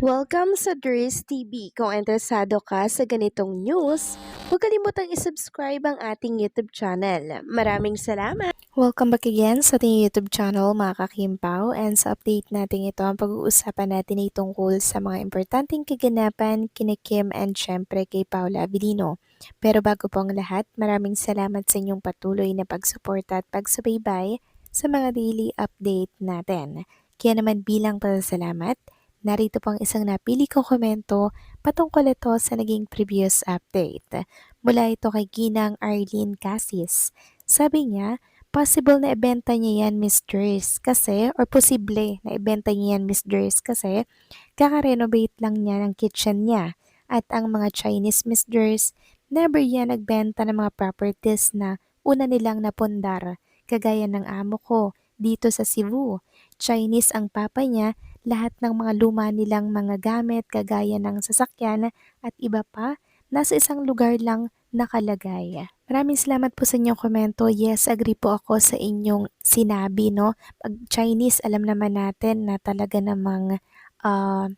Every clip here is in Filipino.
Welcome sa Dries TV. Kung interesado ka sa ganitong news, huwag kalimutang isubscribe ang ating YouTube channel. Maraming salamat! Welcome back again sa ating YouTube channel mga kakimpaw, and sa update natin ito ang pag-uusapan natin ay tungkol sa mga importanteng kaganapan kina Kim and syempre kay Paula Avellino. Pero bago po ang lahat, maraming salamat sa inyong patuloy na pagsuporta at pagsubaybay sa mga daily update natin. Kaya naman bilang pasasalamat, narito pang isang napili kong komento patungkol ito sa naging previous update. Mula ito kay Ginang Arlene Casis. Sabi niya, possible na ibenta niya yan Miss Dres kasi, or posible na ibenta niya yan Miss Dres kasi, kaka-renovate lang niya ng kitchen niya. At ang mga Chinese Miss Dres, never yan nagbenta ng mga properties na una nilang napundar, kagaya ng amo ko dito sa Cebu. Chinese ang papa niya, lahat ng mga luma nilang mga gamit kagaya ng sasakyan at iba pa, nasa isang lugar lang nakalagay. Maraming salamat po sa inyong komento. Yes, agree po ako sa inyong sinabi, no? Pag Chinese, alam naman natin na talaga namang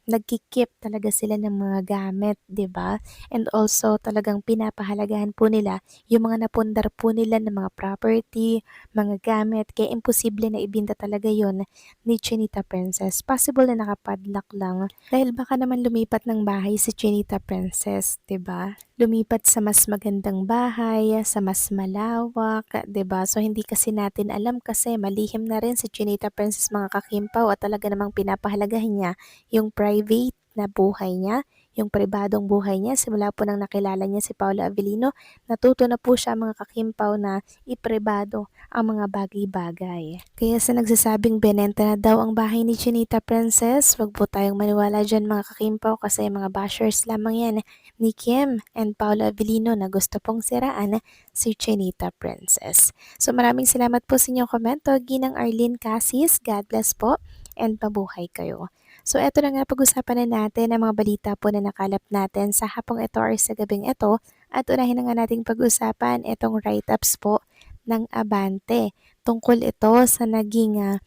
nagkikip talaga sila ng mga gamit, 'di ba? And also talagang pinapahalagahan po nila yung mga napundar po nila ng mga property, mga gamit, kaya imposible na ibinta talaga yon ni Chinita Princess. Possible na nakapadlock lang dahil baka naman lumipat ng bahay si Chinita Princess, 'di ba? Lumipat sa mas magandang bahay, sa mas malawak, 'di ba? So hindi kasi natin alam kasi malihim na rin si Chinita Princess mga kakimpaw at talaga namang pinapahalagahan niya yung private na buhay niya, yung pribadong buhay niya. Simula po nang nakilala niya si Paula Avellino, natuto na po siya mga kakimpaw na ipribado ang mga bagay-bagay. Kaya sa nagsasabing benenta na daw ang bahay ni Chinita Princess, wag po tayong maniwala dyan mga kakimpaw kasi mga bashers lamang yan ni Kim and Paula Avellino na gusto pong siraan si Chinita Princess. So maraming salamat po sa inyong komento. Ginang Arlene Casis, God bless po and mabuhay kayo. So eto na nga, pag-usapan na natin ang mga balita po na nakalap natin sa hapong ito or sa gabing ito, at unahin na nga nating pag-usapan itong write-ups po ng Abante. Tungkol ito sa naging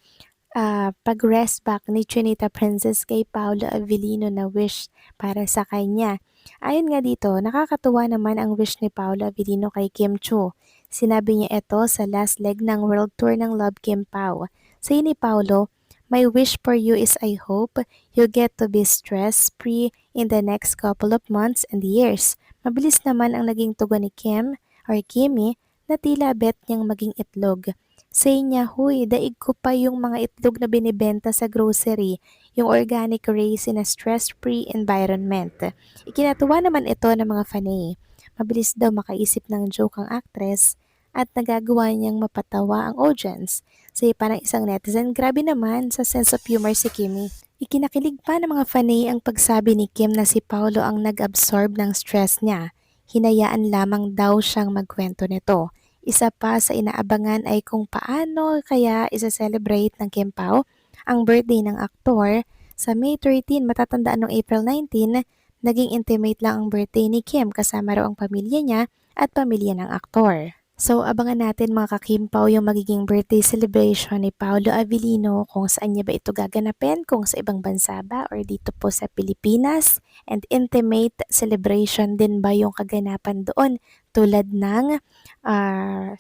pag-rest back ni Chinita Princess kay Paula Avellino na wish para sa kanya. Ayon nga dito, nakakatuwa naman ang wish ni Paula Avellino kay Kim Chu. Sinabi niya ito sa last leg ng world tour ng Love Kim Pao. Sa ni Paulo, "My wish for you is I hope you get to be stress-free in the next couple of months and years." Mabilis naman ang naging tugon ni Kim or Kimi na tila bet niyang maging itlog. Say niya, "Huy, daig ko pa yung mga itlog na binibenta sa grocery, yung organic raised in a stress-free environment." Ikinatuwa naman ito ng mga fanay. Mabilis daw makaisip ng joke ang actress at nagagawa niyang mapatawa ang audience. Sa pa ng isang netizen, grabe naman sa sense of humor si Kimi. Ikinakilig pa ng mga fanay ang pagsabi ni Kim na si Paolo ang nag-absorb ng stress niya. Hinayaan lamang daw siyang magkwento nito. Isa pa sa inaabangan ay kung paano kaya isa-celebrate ng Kim Pao ang birthday ng aktor sa May 13. Matatandaan noong April 19, naging intimate lang ang birthday ni Kim kasama raw ang pamilya niya at pamilya ng aktor. So abangan natin mga kakimpaw yung magiging birthday celebration ni Paolo Avellino, kung saan niya ba ito gaganapin, kung sa ibang bansa ba or dito po sa Pilipinas, and intimate celebration din ba yung kaganapan doon tulad ng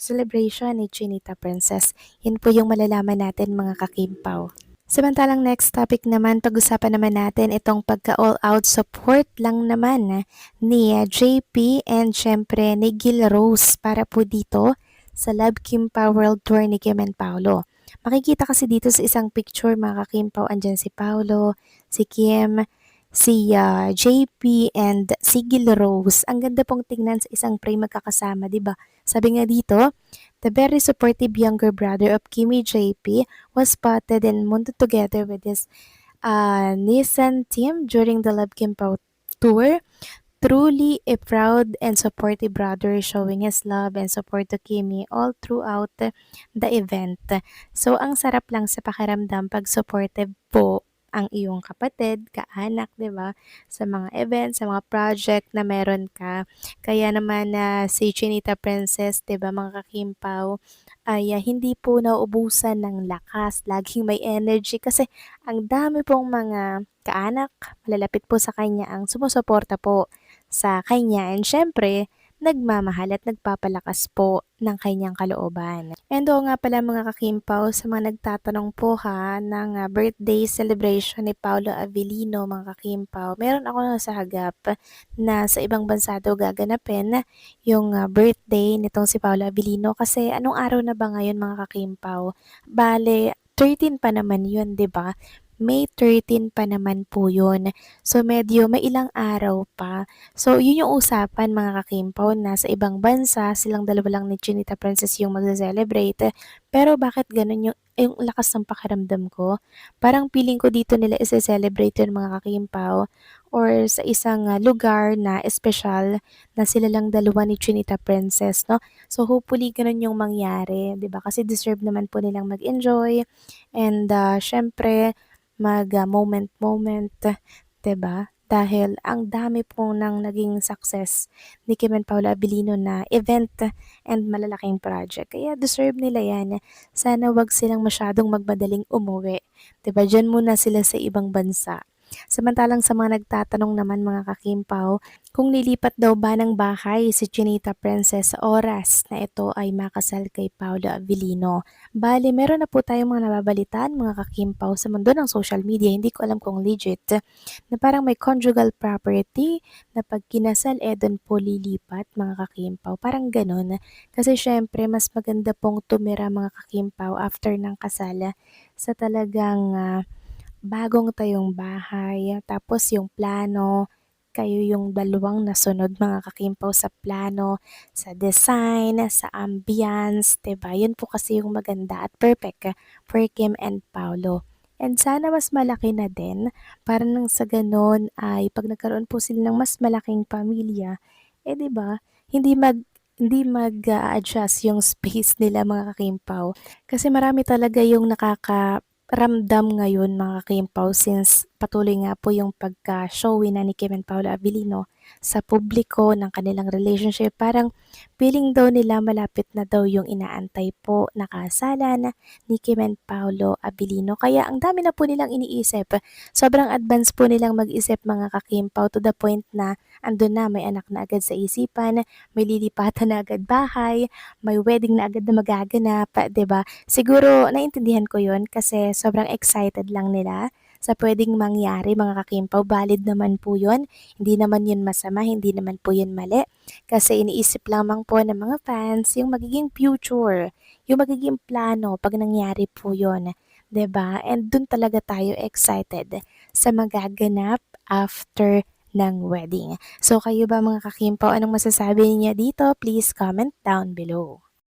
celebration ni Chinita Princess. Yan po yung malalaman natin mga kakimpaw. Samantalang next topic naman, pag-usapan naman natin itong pagka-all-out support lang naman ni JP and syempre ni Gil Rose para po dito sa Love Kimpa World Tour ni Kim and Paolo. Makikita kasi dito sa isang picture mga kakimpaw, andyan si Paolo, si Kim, si JP and si Gil Rose. Ang ganda pong tingnan sa isang frame magkakasama, 'di ba? Sabi nga dito, the very supportive younger brother of Kimi JP was spotted and mounted together with his Nissan team during the Love Kimpo tour. Truly a proud and supportive brother showing his love and support to Kimi all throughout the event. So, ang sarap lang sa pakiramdam pag supportive po ang iyong kapatid, kaanak, 'di ba? Sa mga events, sa mga project na meron ka. Kaya naman na si Chinita Princess, 'di ba, mga kakimpaw, ay hindi po nauubusan ng lakas, laging may energy kasi ang dami pong mga kaanak, malalapit po sa kanya ang sumusuporta po sa kanya and syempre nagmamahal at nagpapalakas po ng kanyang kalooban. And oo nga pala mga kakimpaw, sa mga nagtatanong po ha ng birthday celebration ni Paolo Avellino mga kakimpaw, meron ako nasahagap na sa ibang bansa daw gaganapin yung birthday nitong si Paolo Avellino kasi anong araw na ba ngayon mga kakimpaw? Bale, 13 pa naman yun, 'di ba? May 13 pa naman po yun. So, medyo may ilang araw pa. So, yun yung usapan mga kakimpaw na sa ibang bansa, silang dalawa lang ni Chinita Princess yung magse-celebrate. Pero bakit ganun yung lakas ng pakiramdam ko? Parang feeling ko dito nila isi-celebrate yun mga kakimpaw or sa isang lugar na espesyal na sila lang dalawa ni Chinita Princess, no? So, hopefully ganun yung mangyari, 'di ba? Kasi deserve naman po nilang mag-enjoy and syempre moment-moment, 'di ba? Dahil ang dami po ng naging success ni Kim and Paula Abilino na event and malalaking project. Kaya deserve nila yan. Sana wag silang masyadong magmadaling umuwi. 'Di ba? Diyan muna sila sa ibang bansa. Samantalang sa mga nagtatanong naman mga kakimpaw, kung nilipat daw ba ng bahay si Chinita Princess sa oras na ito ay makasal kay Paolo Avellino. Bale, meron na po tayong mga nababalitaan mga kakimpaw sa mundo ng social media. Hindi ko alam kung legit na parang may conjugal property na pag kinasal doon po lilipat mga kakimpaw. Parang ganun. Kasi syempre mas maganda pong tumira mga kakimpaw after ng kasal sa talagang bagong tayong bahay, tapos yung plano, kayo yung dalawang nasunod mga kakimpaw sa plano, sa design, sa ambience, 'di ba? Yun po kasi yung maganda at perfect for Kim and Paolo. And sana mas malaki na din para nang sa ganun ay pag nagkaroon po sila ng mas malaking pamilya, 'di ba? Hindi mag-adjust yung space nila mga kakimpaw. Kasi marami talaga yung ramdam ngayon mga Kimpaw since patuloy nga po yung pagka-showy na ni Kim and Paolo Avellino sa publiko ng kanilang relationship. Parang feeling daw nila malapit na daw yung inaantay po na kasalan ni Kim and Paolo Avellino. Kaya ang dami na po nilang iniisip. Sobrang advance po nilang mag-isip mga kakimpaw to the point na andun na may anak na agad sa isipan, may lilipatan na agad bahay, may wedding na agad na magaganap, 'di ba? Siguro naintindihan ko 'yun kasi sobrang excited lang nila sa puwedeng mangyari mga kakimpaw. Valid naman po 'yun, hindi naman 'yun masama, hindi naman po 'yun mali. Kasi iniisip lamang po ng mga fans yung magiging future, yung magiging plano 'pag nangyari po 'yun, 'di ba? And dun talaga tayo excited sa magaganap after ng wedding. So kayo ba mga kakimpaw, anong masasabi niyo dito? Please comment down below.